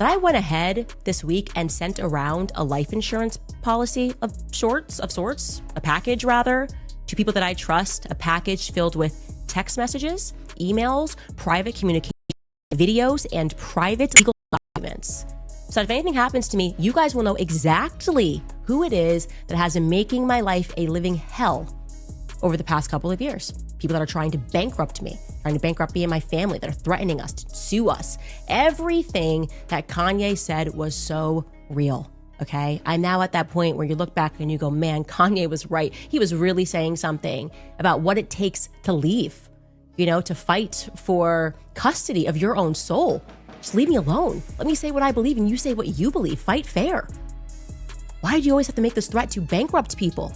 that I went ahead this week and sent around a life insurance policy of sorts, a package rather, to people that I trust, a package filled with text messages, emails, private communication, videos, and private legal documents. So if anything happens to me, you guys will know exactly who it is that has been making my life a living hell over the past couple of years. People that are trying to bankrupt me and my family, that are threatening us, to sue us. Everything that Kanye said was so real, okay? I'm now at that point where you look back and you go, man, Kanye was right. He was really saying something about what it takes to leave, to fight for custody of your own soul. Just leave me alone. Let me say what I believe and you say what you believe. Fight fair. Why do you always have to make this threat to bankrupt people?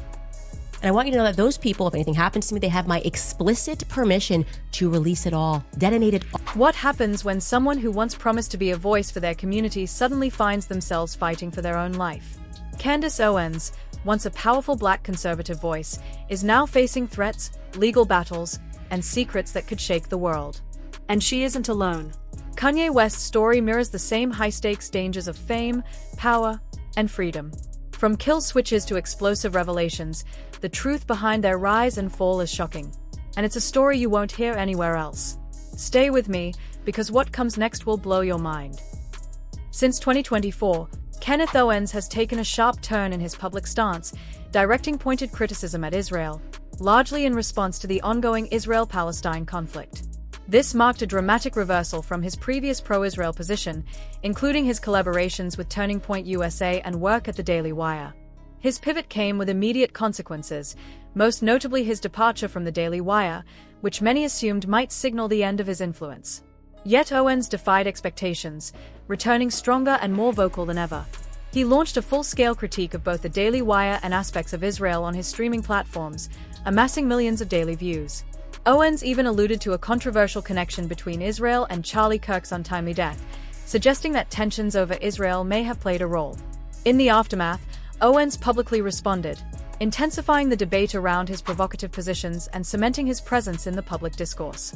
And I want you to know that those people, if anything happens to me, they have my explicit permission to release it all. Detonated. What happens when someone who once promised to be a voice for their community suddenly finds themselves fighting for their own life? Candace Owens, once a powerful Black conservative voice, is now facing threats, legal battles, and secrets that could shake the world. And she isn't alone. Kanye West's story mirrors the same high-stakes dangers of fame, power, and freedom. From kill switches to explosive revelations, the truth behind their rise and fall is shocking. And it's a story you won't hear anywhere else. Stay with me, because what comes next will blow your mind. Since 2024, Kenneth Owens has taken a sharp turn in his public stance, directing pointed criticism at Israel, largely in response to the ongoing Israel-Palestine conflict. This marked a dramatic reversal from his previous pro-Israel position, including his collaborations with Turning Point USA and work at the Daily Wire. His pivot came with immediate consequences, most notably his departure from the Daily Wire, which many assumed might signal the end of his influence. Yet Owens defied expectations, returning stronger and more vocal than ever. He launched a full-scale critique of both the Daily Wire and aspects of Israel on his streaming platforms, amassing millions of daily views. Owens even alluded to a controversial connection between Israel and Charlie Kirk's untimely death, suggesting that tensions over Israel may have played a role. In the aftermath, Owens publicly responded, intensifying the debate around his provocative positions and cementing his presence in the public discourse.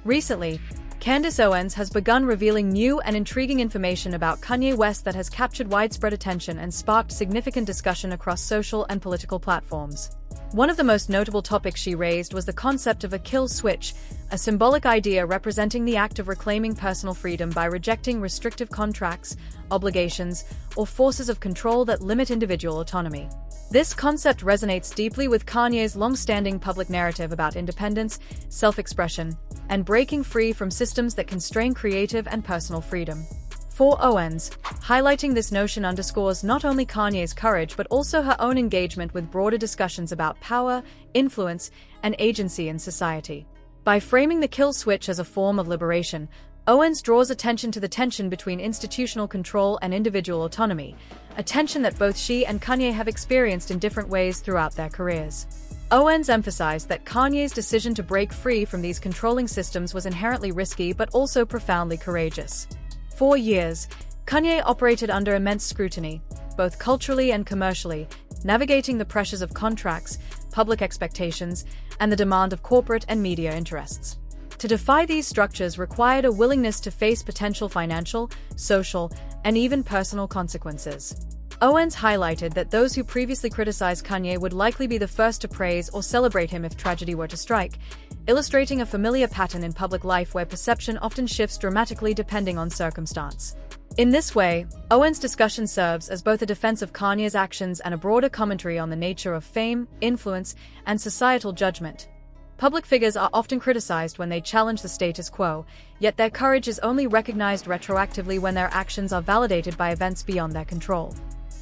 Recently, Candace Owens has begun revealing new and intriguing information about Kanye West that has captured widespread attention and sparked significant discussion across social and political platforms. One of the most notable topics she raised was the concept of a kill switch, a symbolic idea representing the act of reclaiming personal freedom by rejecting restrictive contracts, obligations, or forces of control that limit individual autonomy. This concept resonates deeply with Kanye's long-standing public narrative about independence, self-expression, and breaking free from systems that constrain creative and personal freedom. For Owens, highlighting this notion underscores not only Kanye's courage but also her own engagement with broader discussions about power, influence, and agency in society. By framing the kill switch as a form of liberation, Owens draws attention to the tension between institutional control and individual autonomy, a tension that both she and Kanye have experienced in different ways throughout their careers. Owens emphasized that Kanye's decision to break free from these controlling systems was inherently risky but also profoundly courageous. For years, Kanye operated under immense scrutiny, both culturally and commercially, navigating the pressures of contracts, public expectations, and the demand of corporate and media interests. To defy these structures required a willingness to face potential financial, social, and even personal consequences. Owens highlighted that those who previously criticized Kanye would likely be the first to praise or celebrate him if tragedy were to strike, illustrating a familiar pattern in public life where perception often shifts dramatically depending on circumstance. In this way, Owens' discussion serves as both a defense of Kanye's actions and a broader commentary on the nature of fame, influence, and societal judgment. Public figures are often criticized when they challenge the status quo, yet their courage is only recognized retroactively when their actions are validated by events beyond their control.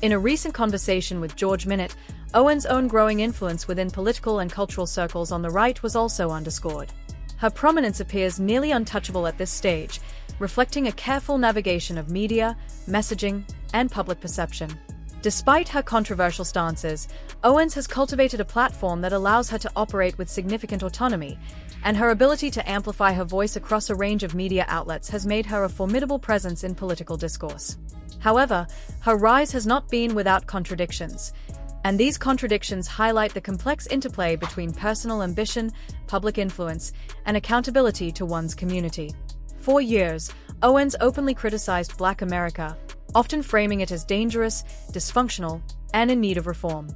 In a recent conversation with George Minute, Owens' own growing influence within political and cultural circles on the right was also underscored. Her prominence appears nearly untouchable at this stage, reflecting a careful navigation of media, messaging, and public perception. Despite her controversial stances, Owens has cultivated a platform that allows her to operate with significant autonomy, and her ability to amplify her voice across a range of media outlets has made her a formidable presence in political discourse. However, her rise has not been without contradictions, and these contradictions highlight the complex interplay between personal ambition, public influence, and accountability to one's community. For years, Owens openly criticized Black America, often framing it as dangerous, dysfunctional, and in need of reform.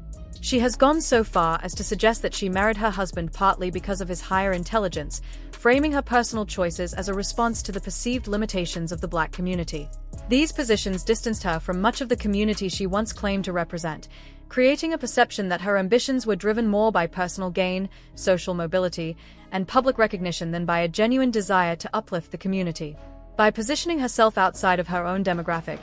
She has gone so far as to suggest that she married her husband partly because of his higher intelligence, framing her personal choices as a response to the perceived limitations of the Black community. These positions distanced her from much of the community she once claimed to represent, creating a perception that her ambitions were driven more by personal gain, social mobility, and public recognition than by a genuine desire to uplift the community. By positioning herself outside of her own demographic,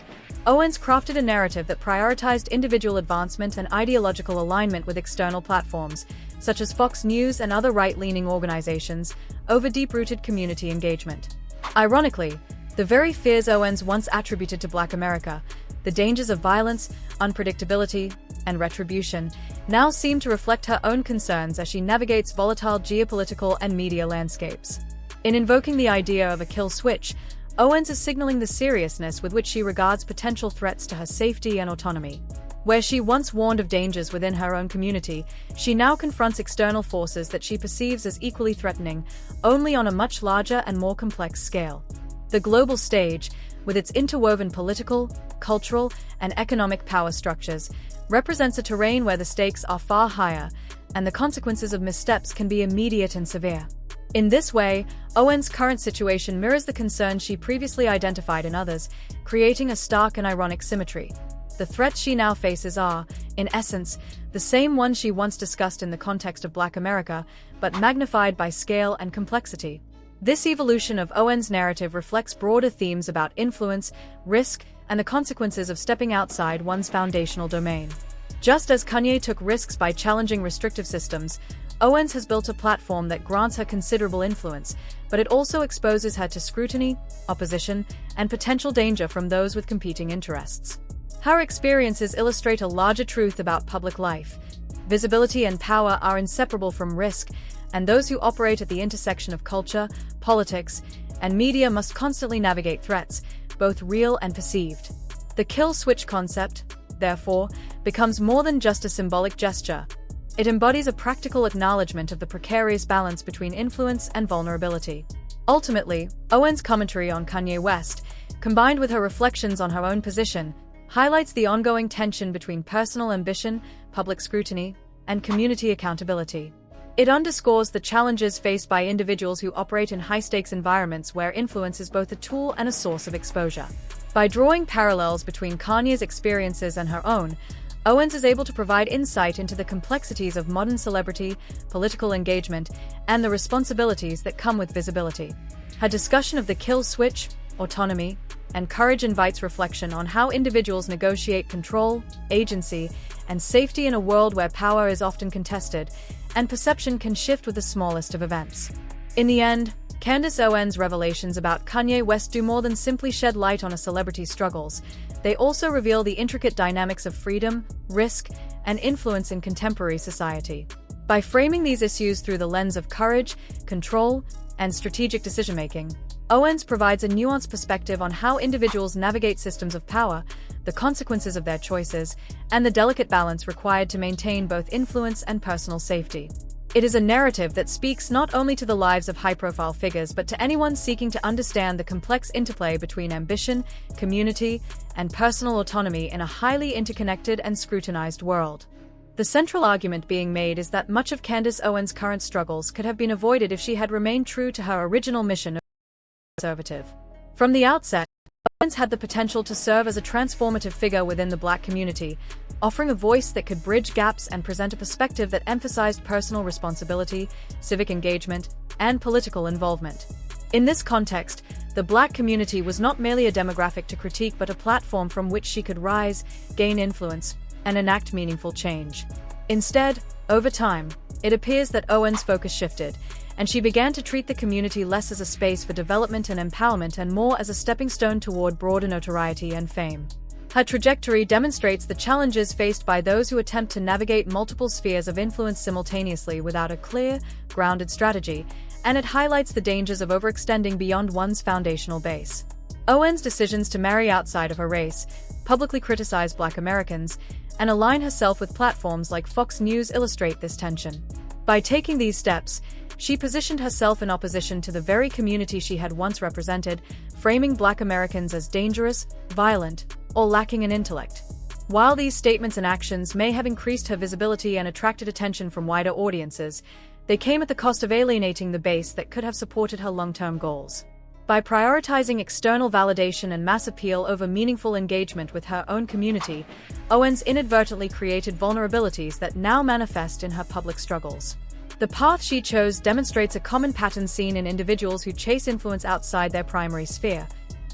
Owens crafted a narrative that prioritized individual advancement and ideological alignment with external platforms, such as Fox News and other right-leaning organizations, over deep-rooted community engagement. Ironically, the very fears Owens once attributed to Black America, the dangers of violence, unpredictability, and retribution, now seem to reflect her own concerns as she navigates volatile geopolitical and media landscapes. In invoking the idea of a kill switch, Owens is signaling the seriousness with which she regards potential threats to her safety and autonomy. Where she once warned of dangers within her own community, she now confronts external forces that she perceives as equally threatening, only on a much larger and more complex scale. The global stage, with its interwoven political, cultural, and economic power structures, represents a terrain where the stakes are far higher, and the consequences of missteps can be immediate and severe. In this way, Owens' current situation mirrors the concerns she previously identified in others, creating a stark and ironic symmetry. The threats she now faces are, in essence, the same ones she once discussed in the context of Black America, but magnified by scale and complexity. This evolution of Owens' narrative reflects broader themes about influence, risk, and the consequences of stepping outside one's foundational domain. Just as Kanye took risks by challenging restrictive systems, Owens has built a platform that grants her considerable influence, but it also exposes her to scrutiny, opposition, and potential danger from those with competing interests. Her experiences illustrate a larger truth about public life. Visibility and power are inseparable from risk, and those who operate at the intersection of culture, politics, and media must constantly navigate threats, both real and perceived. The kill switch concept, therefore, becomes more than just a symbolic gesture. It embodies a practical acknowledgement of the precarious balance between influence and vulnerability. Ultimately, Owens' commentary on Kanye West, combined with her reflections on her own position, highlights the ongoing tension between personal ambition, public scrutiny, and community accountability. It underscores the challenges faced by individuals who operate in high-stakes environments where influence is both a tool and a source of exposure. By drawing parallels between Kanye's experiences and her own, Owens is able to provide insight into the complexities of modern celebrity, political engagement, and the responsibilities that come with visibility. Her discussion of the kill switch, autonomy, and courage invites reflection on how individuals negotiate control, agency, and safety in a world where power is often contested, and perception can shift with the smallest of events. In the end, Candace Owens' revelations about Kanye West do more than simply shed light on a celebrity's struggles. They also reveal the intricate dynamics of freedom, risk, and influence in contemporary society. By framing these issues through the lens of courage, control, and strategic decision-making, Owens provides a nuanced perspective on how individuals navigate systems of power, the consequences of their choices, and the delicate balance required to maintain both influence and personal safety. It is a narrative that speaks not only to the lives of high-profile figures but to anyone seeking to understand the complex interplay between ambition, community, and personal autonomy in a highly interconnected and scrutinized world. The central argument being made is that much of Candace Owens' current struggles could have been avoided if she had remained true to her original mission of conservative. From the outset, Owens had the potential to serve as a transformative figure within the Black community, offering a voice that could bridge gaps and present a perspective that emphasized personal responsibility, civic engagement, and political involvement. In this context, the Black community was not merely a demographic to critique but a platform from which she could rise, gain influence, and enact meaningful change. Instead, over time, it appears that Owens' focus shifted, and she began to treat the community less as a space for development and empowerment and more as a stepping stone toward broader notoriety and fame. Her trajectory demonstrates the challenges faced by those who attempt to navigate multiple spheres of influence simultaneously without a clear, grounded strategy, and it highlights the dangers of overextending beyond one's foundational base. Owens' decisions to marry outside of her race, publicly criticize Black Americans, and align herself with platforms like Fox News illustrate this tension. By taking these steps, She positioned herself in opposition to the very community she had once represented, framing Black Americans as dangerous, violent, or lacking in intellect. While these statements and actions may have increased her visibility and attracted attention from wider audiences, they came at the cost of alienating the base that could have supported her long-term goals. By prioritizing external validation and mass appeal over meaningful engagement with her own community, Owens inadvertently created vulnerabilities that now manifest in her public struggles. The path she chose demonstrates a common pattern seen in individuals who chase influence outside their primary sphere.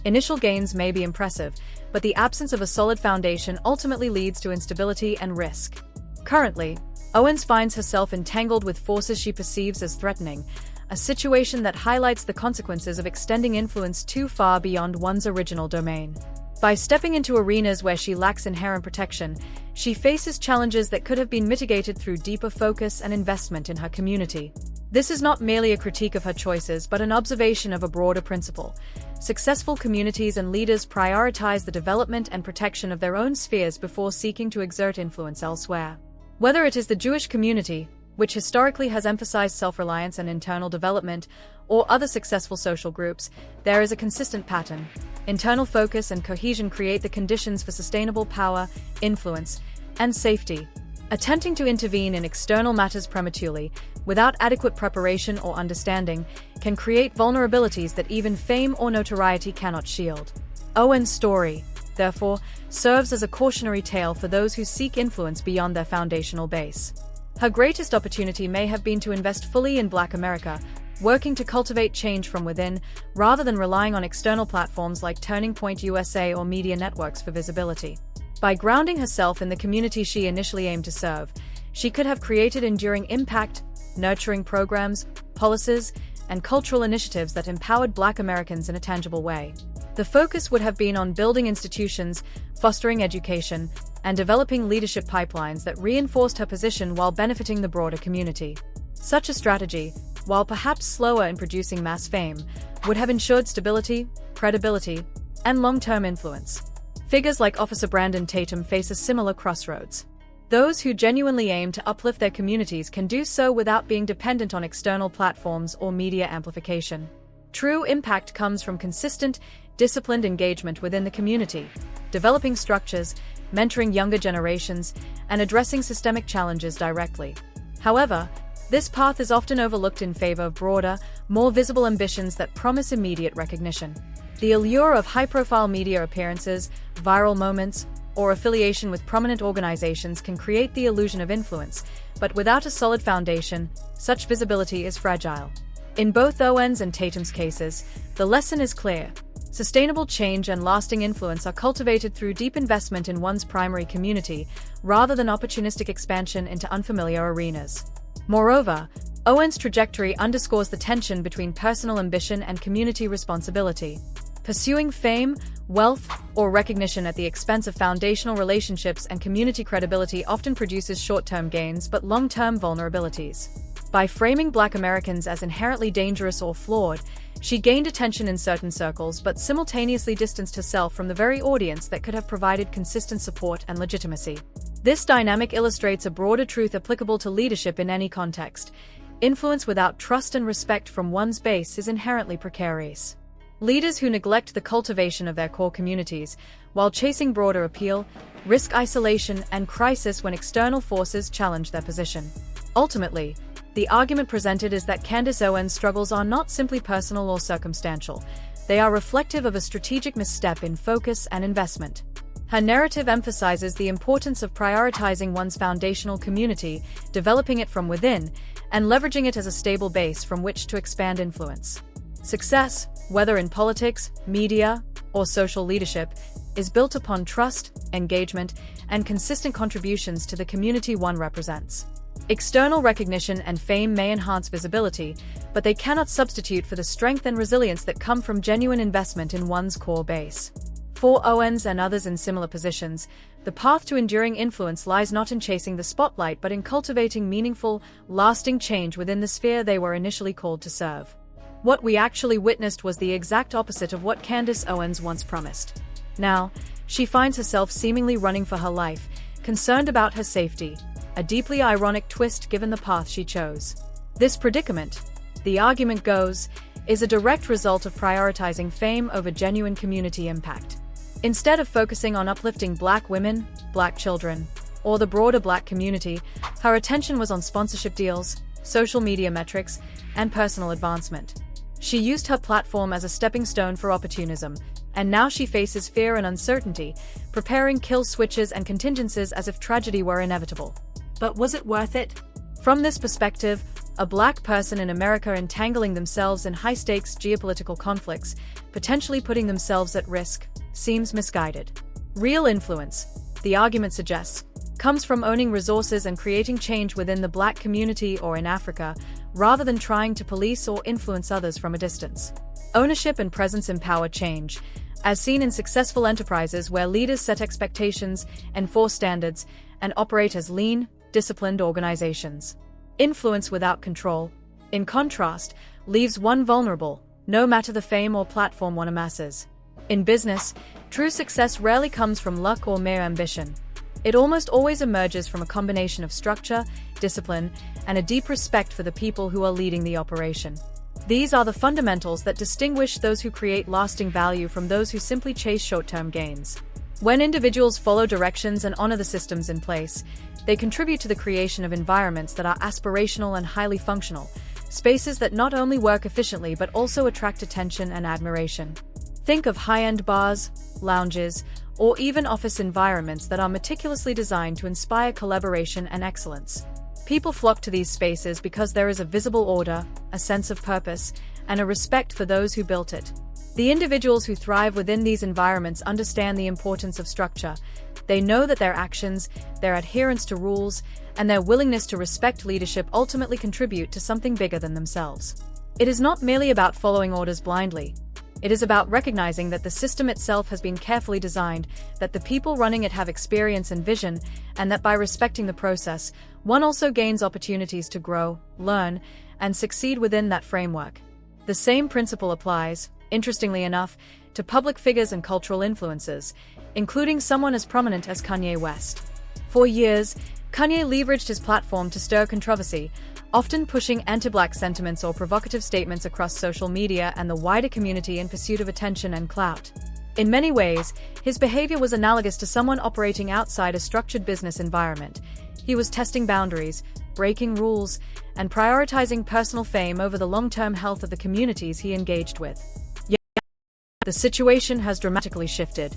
Initial gains may be impressive, but the absence of a solid foundation ultimately leads to instability and risk. Currently, Owens finds herself entangled with forces she perceives as threatening, a situation that highlights the consequences of extending influence too far beyond one's original domain. By stepping into arenas where she lacks inherent protection, she faces challenges that could have been mitigated through deeper focus and investment in her community. This is not merely a critique of her choices, but an observation of a broader principle. Successful communities and leaders prioritize the development and protection of their own spheres before seeking to exert influence elsewhere. Whether it is the Jewish community, which historically has emphasized self-reliance and internal development, or other successful social groups, there is a consistent pattern. Internal focus and cohesion create the conditions for sustainable power, influence, and safety. Attempting to intervene in external matters prematurely, without adequate preparation or understanding, can create vulnerabilities that even fame or notoriety cannot shield. Owens' story, therefore, serves as a cautionary tale for those who seek influence beyond their foundational base. Her greatest opportunity may have been to invest fully in Black America, working to cultivate change from within, rather than relying on external platforms like Turning Point USA or media networks for visibility. By grounding herself in the community she initially aimed to serve, she could have created enduring impact, nurturing programs, policies, and cultural initiatives that empowered Black Americans in a tangible way. The focus would have been on building institutions, fostering education, and developing leadership pipelines that reinforced her position while benefiting the broader community. Such a strategy, while perhaps slower in producing mass fame, would have ensured stability, credibility, and long-term influence. Figures like Officer Brandon Tatum face a similar crossroads. Those who genuinely aim to uplift their communities can do so without being dependent on external platforms or media amplification. True impact comes from consistent, disciplined engagement within the community, developing structures, mentoring younger generations, and addressing systemic challenges directly. However, this path is often overlooked in favor of broader, more visible ambitions that promise immediate recognition. The allure of high-profile media appearances, viral moments, or affiliation with prominent organizations can create the illusion of influence, but without a solid foundation, such visibility is fragile. In both Owens and Tatum's cases, the lesson is clear. Sustainable change and lasting influence are cultivated through deep investment in one's primary community, rather than opportunistic expansion into unfamiliar arenas. Moreover, Owens' trajectory underscores the tension between personal ambition and community responsibility. Pursuing fame, wealth, or recognition at the expense of foundational relationships and community credibility often produces short-term gains but long-term vulnerabilities. By framing Black Americans as inherently dangerous or flawed, she gained attention in certain circles but simultaneously distanced herself from the very audience that could have provided consistent support and legitimacy. This dynamic illustrates a broader truth applicable to leadership in any context. Influence without trust and respect from one's base is inherently precarious. Leaders who neglect the cultivation of their core communities, while chasing broader appeal, risk isolation and crisis when external forces challenge their position. Ultimately, the argument presented is that Candace Owens' struggles are not simply personal or circumstantial. They are reflective of a strategic misstep in focus and investment. Her narrative emphasizes the importance of prioritizing one's foundational community, developing it from within, and leveraging it as a stable base from which to expand influence. Success, whether in politics, media, or social leadership, is built upon trust, engagement, and consistent contributions to the community one represents. External recognition and fame may enhance visibility, but they cannot substitute for the strength and resilience that come from genuine investment in one's core base. For Owens and others in similar positions, the path to enduring influence lies not in chasing the spotlight but in cultivating meaningful, lasting change within the sphere they were initially called to serve. What we actually witnessed was the exact opposite of what Candace Owens once promised. Now, she finds herself seemingly running for her life, concerned about her safety, a deeply ironic twist given the path she chose. This predicament, the argument goes, is a direct result of prioritizing fame over genuine community impact. Instead of focusing on uplifting Black women, Black children, or the broader Black community, her attention was on sponsorship deals, social media metrics, and personal advancement. She used her platform as a stepping stone for opportunism, and now she faces fear and uncertainty, preparing kill switches and contingencies as if tragedy were inevitable. But was it worth it? From this perspective, a Black person in America entangling themselves in high-stakes geopolitical conflicts, potentially putting themselves at risk, seems misguided. Real influence, the argument suggests, comes from owning resources and creating change within the Black community or in Africa, rather than trying to police or influence others from a distance. Ownership and presence empower change, as seen in successful enterprises where leaders set expectations, enforce standards, and operate as lean, disciplined organizations. Influence without control, in contrast, leaves one vulnerable, no matter the fame or platform one amasses. In business, true success rarely comes from luck or mere ambition. It almost always emerges from a combination of structure, discipline, and a deep respect for the people who are leading the operation. These are the fundamentals that distinguish those who create lasting value from those who simply chase short-term gains. When individuals follow directions and honor the systems in place, they contribute to the creation of environments that are aspirational and highly functional, spaces that not only work efficiently but also attract attention and admiration. Think of high-end bars, lounges, or even office environments that are meticulously designed to inspire collaboration and excellence. People flock to these spaces because there is a visible order, a sense of purpose, and a respect for those who built it. The individuals who thrive within these environments understand the importance of structure. They know that their actions, their adherence to rules, and their willingness to respect leadership ultimately contribute to something bigger than themselves. It is not merely about following orders blindly. It is about recognizing that the system itself has been carefully designed, that the people running it have experience and vision, and that by respecting the process, one also gains opportunities to grow, learn, and succeed within that framework. The same principle applies, interestingly enough, to public figures and cultural influences, including someone as prominent as Kanye West. For years, Kanye leveraged his platform to stir controversy, often pushing anti-Black sentiments or provocative statements across social media and the wider community in pursuit of attention and clout. In many ways, his behavior was analogous to someone operating outside a structured business environment. He was testing boundaries, breaking rules, and prioritizing personal fame over the long-term health of the communities he engaged with. Yet, the situation has dramatically shifted.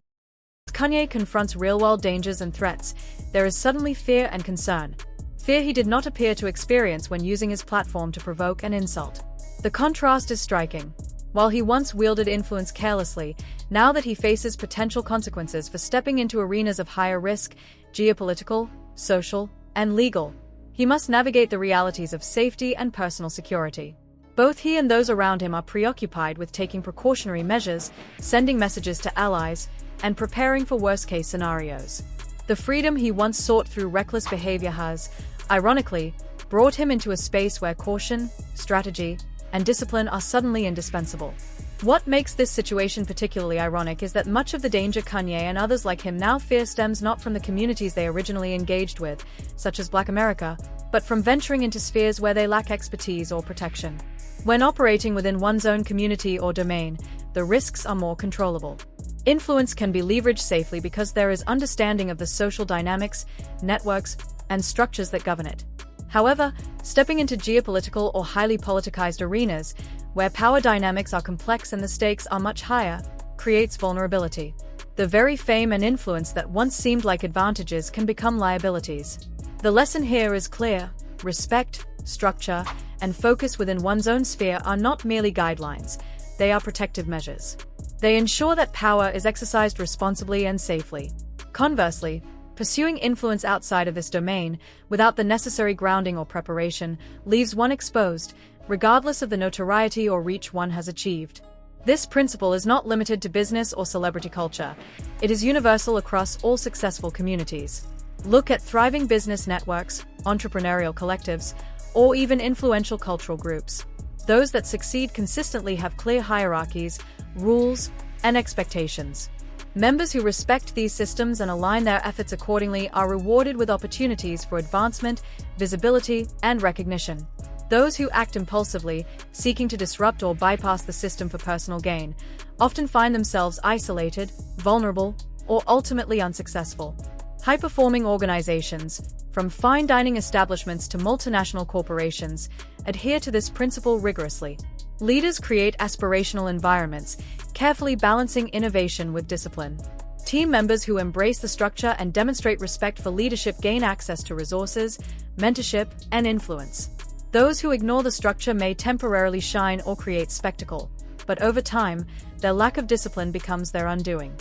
As Kanye confronts real-world dangers and threats, there is suddenly fear and concern. Fear he did not appear to experience when using his platform to provoke and insult. The contrast is striking. While he once wielded influence carelessly, now that he faces potential consequences for stepping into arenas of higher risk, geopolitical, social, and legal, he must navigate the realities of safety and personal security. Both he and those around him are preoccupied with taking precautionary measures, sending messages to allies, and preparing for worst-case scenarios. The freedom he once sought through reckless behavior has, ironically, brought him into a space where caution, strategy, and discipline are suddenly indispensable. What makes this situation particularly ironic is that much of the danger Kanye and others like him now fear stems not from the communities they originally engaged with, such as Black America, but from venturing into spheres where they lack expertise or protection. When operating within one's own community or domain, the risks are more controllable. Influence can be leveraged safely because there is understanding of the social dynamics, networks, and structures that govern it. However, stepping into geopolitical or highly politicized arenas, where power dynamics are complex and the stakes are much higher, creates vulnerability. The very fame and influence that once seemed like advantages can become liabilities. The lesson here is clear: respect, structure, and focus within one's own sphere are not merely guidelines, they are protective measures. They ensure that power is exercised responsibly and safely. Conversely, pursuing influence outside of this domain, without the necessary grounding or preparation, leaves one exposed, regardless of the notoriety or reach one has achieved. This principle is not limited to business or celebrity culture. It is universal across all successful communities. Look at thriving business networks, entrepreneurial collectives, or even influential cultural groups. Those that succeed consistently have clear hierarchies, rules, and expectations. Members who respect these systems and align their efforts accordingly are rewarded with opportunities for advancement, visibility, and recognition. Those who act impulsively, seeking to disrupt or bypass the system for personal gain, often find themselves isolated, vulnerable, or ultimately unsuccessful. High-performing organizations, from fine dining establishments to multinational corporations, adhere to this principle rigorously. Leaders create aspirational environments, carefully balancing innovation with discipline. Team members who embrace the structure and demonstrate respect for leadership gain access to resources, mentorship, and influence. Those who ignore the structure may temporarily shine or create spectacle, but over time, their lack of discipline becomes their undoing.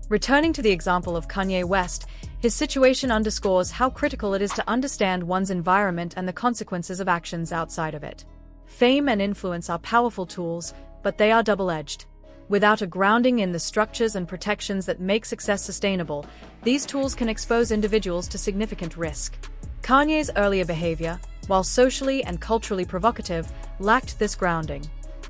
Returning to the example of Kanye West, his situation underscores how critical it is to understand one's environment and the consequences of actions outside of it. Fame and influence are powerful tools, but they are double-edged. Without a grounding in the structures and protections that make success sustainable, these tools can expose individuals to significant risk. Kanye's earlier behavior, while socially and culturally provocative, lacked this grounding.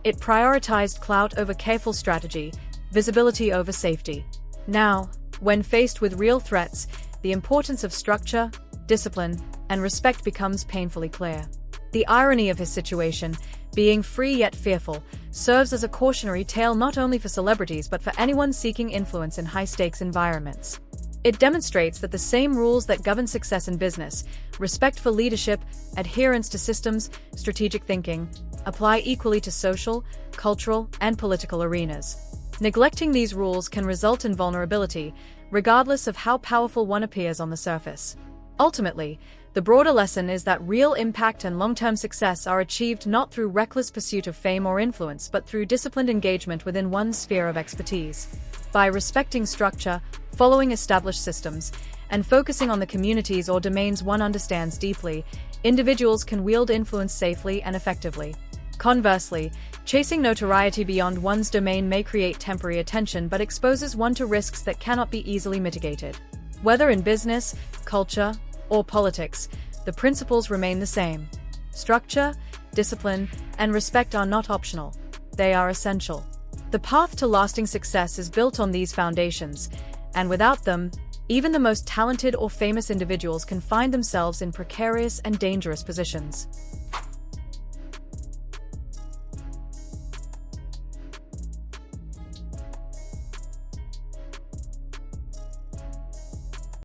It prioritized clout over careful strategy, visibility over safety. Now, when faced with real threats, the importance of structure, discipline, and respect becomes painfully clear. The irony of his situation, being free yet fearful, serves as a cautionary tale not only for celebrities but for anyone seeking influence in high-stakes environments. It demonstrates that the same rules that govern success in business, respect for leadership, adherence to systems, strategic thinking, apply equally to social, cultural, and political arenas. Neglecting these rules can result in vulnerability, regardless of how powerful one appears on the surface. Ultimately, the broader lesson is that real impact and long-term success are achieved not through reckless pursuit of fame or influence but through disciplined engagement within one's sphere of expertise. By respecting structure, following established systems, and focusing on the communities or domains one understands deeply, individuals can wield influence safely and effectively. Conversely, chasing notoriety beyond one's domain may create temporary attention but exposes one to risks that cannot be easily mitigated. Whether in business, culture, or politics, the principles remain the same. Structure, discipline, and respect are not optional. They are essential. The path to lasting success is built on these foundations, and without them, even the most talented or famous individuals can find themselves in precarious and dangerous positions.